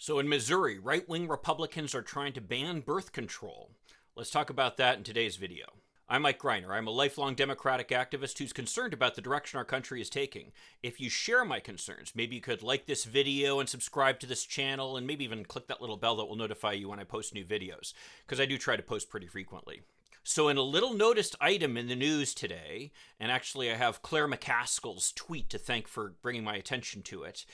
So in Missouri, right-wing Republicans are trying to ban birth control. Let's talk about that in today's video. I'm Mike Greiner. I'm a lifelong Democratic activist who's concerned about the direction our country is taking. If you share my concerns, maybe you could like this video and subscribe to this channel, and maybe even click that little bell that will notify you when I post new videos, because I do try to post pretty frequently. So in a little noticed item in the news today, and actually I have Claire McCaskill's tweet to thank for bringing my attention to it,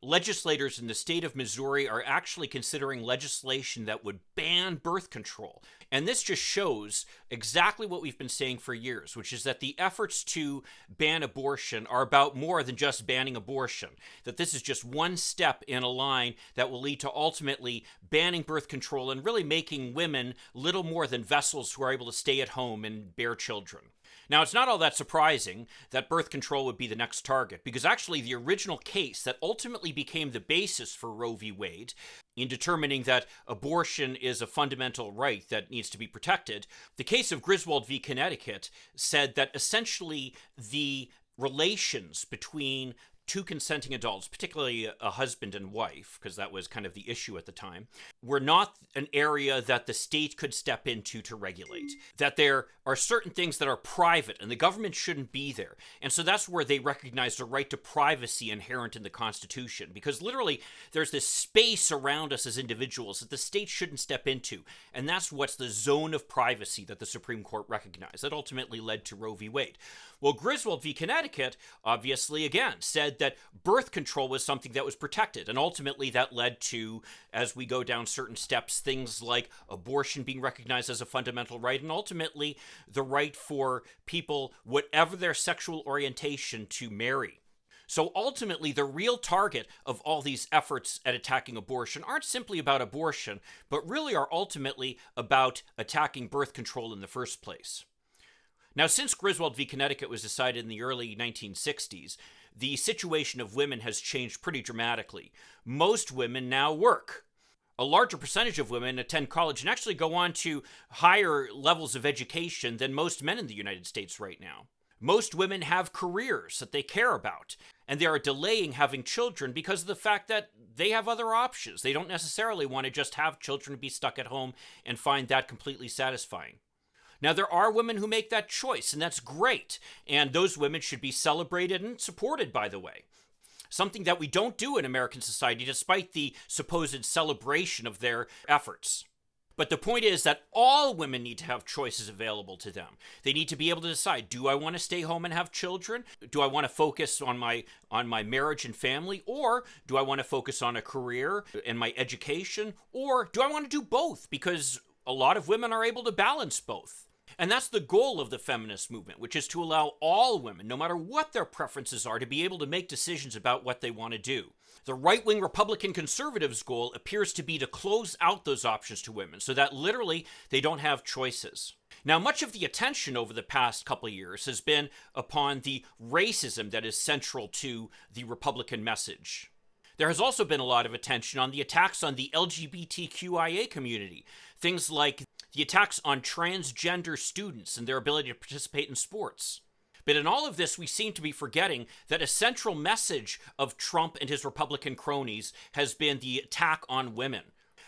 legislators in the state of Missouri are actually considering legislation that would ban birth control. And this just shows exactly what we've been saying for years, which is that the efforts to ban abortion are about more than just banning abortion. That this is just one step in a line that will lead to ultimately banning birth control and really making women little more than vessels who are able to stay at home and bear children. Now, it's not all that surprising that birth control would be the next target, because actually the original case that ultimately became the basis for Roe v. Wade in determining that abortion is a fundamental right that needs to be protected, the case of Griswold v. Connecticut said that essentially the relations between two consenting adults, particularly a husband and wife, because that was kind of the issue at the time, were not an area that the state could step into to regulate. That there are certain things that are private and the government shouldn't be there. And so that's where they recognized a right to privacy inherent in the Constitution, because literally there's this space around us as individuals that the state shouldn't step into. And that's what's the zone of privacy that the Supreme Court recognized. That ultimately led to Roe v. Wade. Well, Griswold v. Connecticut, obviously, again, said that birth control was something that was protected. And ultimately that led to, as we go down certain steps, things like abortion being recognized as a fundamental right, and ultimately the right for people, whatever their sexual orientation, to marry. So ultimately, the real target of all these efforts at attacking abortion aren't simply about abortion, but really are ultimately about attacking birth control in the first place. Now, since Griswold v. Connecticut was decided in the early 1960s, the situation of women has changed pretty dramatically. Most women now work. A larger percentage of women attend college and actually go on to higher levels of education than most men in the United States right now. Most women have careers that they care about, and they are delaying having children because of the fact that they have other options. They don't necessarily want to just have children and be stuck at home and find that completely satisfying. Now, there are women who make that choice, and that's great, and those women should be celebrated and supported, by the way. Something that we don't do in American society, despite the supposed celebration of their efforts. But the point is that all women need to have choices available to them. They need to be able to decide, do I want to stay home and have children? Do I want to focus on my marriage and family? Or do I want to focus on a career and my education? Or do I want to do both? Because a lot of women are able to balance both. And that's the goal of the feminist movement, which is to allow all women, no matter what their preferences are, to be able to make decisions about what they want to do. The right-wing Republican conservatives' goal appears to be to close out those options to women so that literally they don't have choices. Now, much of the attention over the past couple of years has been upon the racism that is central to the Republican message. There has also been a lot of attention on the attacks on the LGBTQIA community. Things like the attacks on transgender students and their ability to participate in sports. But in all of this, we seem to be forgetting that a central message of Trump and his Republican cronies has been the attack on women.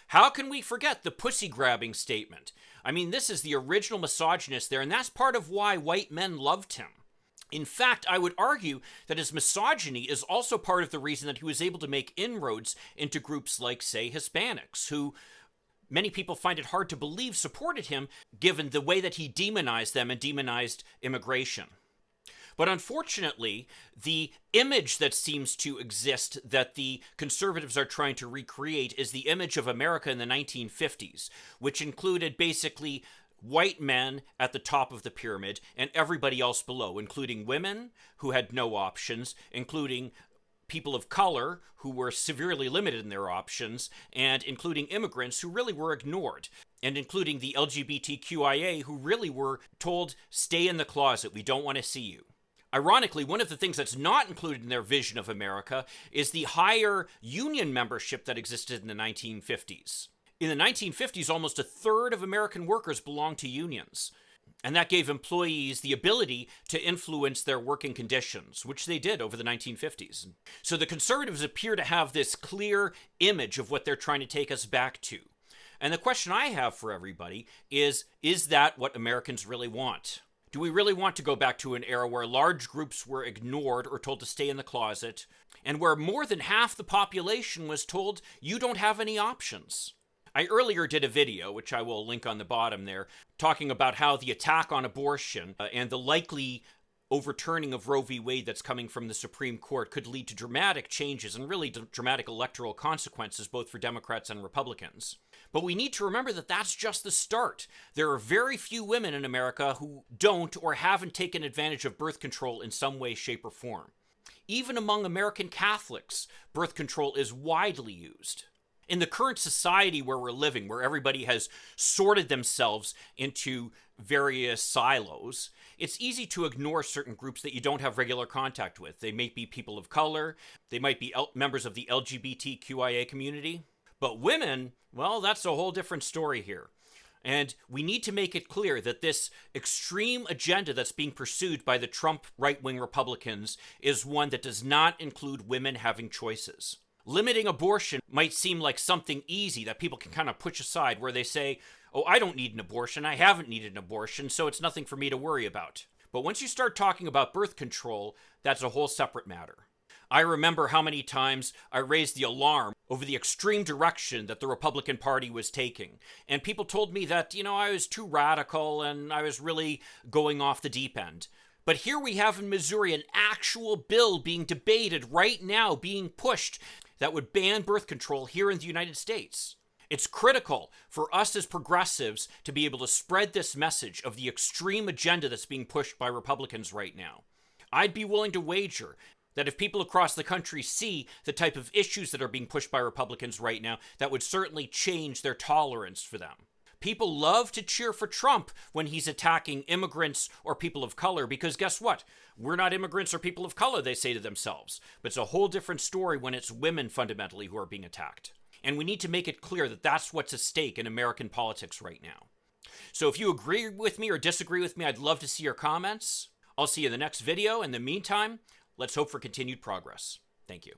How can we forget the pussy-grabbing statement? I mean, this is the original misogynist there, and that's part of why white men loved him. In fact, I would argue that his misogyny is also part of the reason that he was able to make inroads into groups like, say, Hispanics, who many people find it hard to believe supported him, given the way that he demonized them and demonized immigration. But unfortunately, the image that seems to exist that the conservatives are trying to recreate is the image of America in the 1950s, which included basically white men at the top of the pyramid and everybody else below, including women who had no options, including people of color who were severely limited in their options, and including immigrants who really were ignored, and including the LGBTQIA who really were told, stay in the closet, we don't want to see you. Ironically, one of the things that's not included in their vision of America is the higher union membership that existed in the 1950s. In the 1950s, almost a third of American workers belonged to unions. And that gave employees the ability to influence their working conditions, which they did over the 1950s. So the conservatives appear to have this clear image of what they're trying to take us back to. And the question I have for everybody is that what Americans really want? Do we really want to go back to an era where large groups were ignored or told to stay in the closet, and where more than half the population was told you don't have any options? I earlier did a video, which I will link on the bottom there, talking about how the attack on abortion and the likely overturning of Roe v. Wade that's coming from the Supreme Court could lead to dramatic changes and really dramatic electoral consequences both for Democrats and Republicans. But we need to remember that that's just the start. There are very few women in America who don't or haven't taken advantage of birth control in some way, shape, or form. Even among American Catholics, birth control is widely used. In the current society where we're living, where everybody has sorted themselves into various silos, it's easy to ignore certain groups that you don't have regular contact with. They may be people of color, they might be members of the LGBTQIA community, but women, well, that's a whole different story here. And we need to make it clear that this extreme agenda that's being pursued by the Trump right-wing Republicans is one that does not include women having choices. Limiting abortion might seem like something easy that people can kind of push aside, where they say, oh, I don't need an abortion, I haven't needed an abortion, so it's nothing for me to worry about. But once you start talking about birth control, that's a whole separate matter. I remember how many times I raised the alarm over the extreme direction that the Republican Party was taking. And people told me that, I was too radical and I was really going off the deep end. But here we have in Missouri an actual bill being debated right now, being pushed, that would ban birth control here in the United States. It's critical for us as progressives to be able to spread this message of the extreme agenda that's being pushed by Republicans right now. I'd be willing to wager that if people across the country see the type of issues that are being pushed by Republicans right now, that would certainly change their tolerance for them. People love to cheer for Trump when he's attacking immigrants or people of color, because guess what? We're not immigrants or people of color, they say to themselves. But it's a whole different story when it's women fundamentally who are being attacked. And we need to make it clear that that's what's at stake in American politics right now. So if you agree with me or disagree with me, I'd love to see your comments. I'll see you in the next video. In the meantime, let's hope for continued progress. Thank you.